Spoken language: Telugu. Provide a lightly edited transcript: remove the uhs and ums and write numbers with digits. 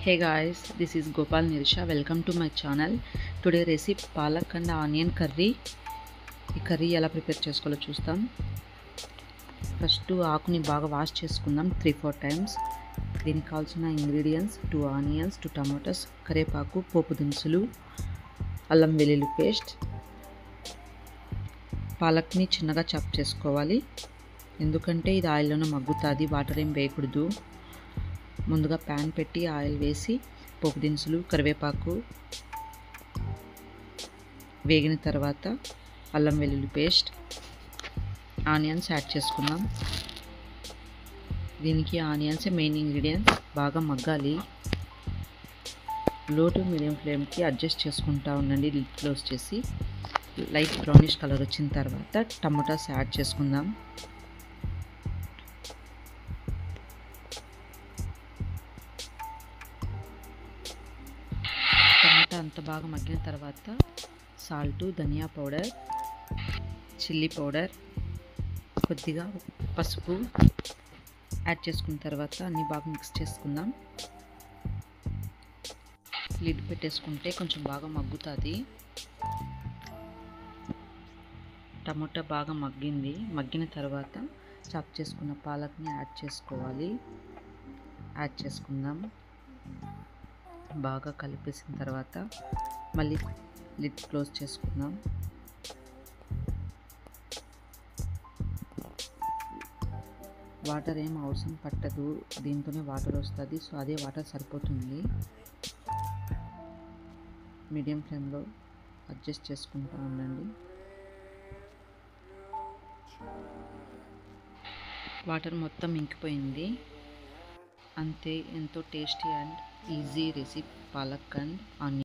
Hey guys, this is Gopal Nirisha. Welcome to my channel. Today recipe palak and onion curry. ఈ కర్రీ ఎలా ప్రిపేర్ చేసుకోవాలో చూస్తాం. ఫస్ట్ ఆకుని బాగా వాష్ చేసుకుందాం 3-4 టైమ్స్. దీనికి కావాల్సిన ఇంగ్రీడియంట్స్ 2 ఆనియన్స్, 2 టమాటోస్, కరివేపాకు, పోపు దినుసులు, అల్లం వెల్లుల్లి పేస్ట్. పాలక్ని చిన్నగా చాప్ చేసుకోవాలి, ఎందుకంటే ఇది ఆయిల్లోనే మగ్గుతుంది, వాటర్ ఏం వేయకూడదు. ముందుగా ప్యాన్ పెట్టి ఆయిల్ వేసి పోపు దినుసులు, కరివేపాకు వేగిన తర్వాత అల్లం వెల్లుల్లి పేస్ట్, ఆనియన్స్ యాడ్ చేసుకుందాం. దీనికి ఆనియన్స్ మెయిన్ ఇంగ్రీడియంట్స్. బాగా మగ్గాలి. లో టు మీడియం ఫ్లేమ్కి అడ్జస్ట్ చేసుకుంటూ ఉండండి. లిడ్ క్లోజ్ చేసి లైట్ బ్రౌనిష్ కలర్ వచ్చిన తర్వాత టమాటాస్ యాడ్ చేసుకుందాం. టమాటా అంత బాగా మగ్గిన తర్వాత సాల్టు, ధనియా పౌడర్, చిల్లీ పౌడర్, కొద్దిగా పసుపు యాడ్ చేసుకున్న తర్వాత అన్నీ బాగా మిక్స్ చేసుకుందాం. లిడ్ పెట్టేసుకుంటే కొంచెం బాగా మగ్గుతుంది. టమాటా బాగా మగ్గింది. మగ్గిన తర్వాత చాప్ చేసుకున్న పాలక్ని యాడ్ చేసుకోవాలి. యాడ్ చేసుకుందాం. బాగా కలిపేసిన తర్వాత మళ్ళీ లిడ్ క్లోజ్ చేసుకుందాం. వాటర్ ఏం అవసరం పట్టదు, దీంతోనే వాటర్ వస్తుంది. సో అదే వాటర్ సరిపోతుంది. మీడియం ఫ్లేమ్లో అడ్జస్ట్ చేసుకుంటూ ఉండండి. వాటర్ మొత్తం ఇంకిపోయింది. అంతే, ఎంతో tasty and easy recipe palak and onion.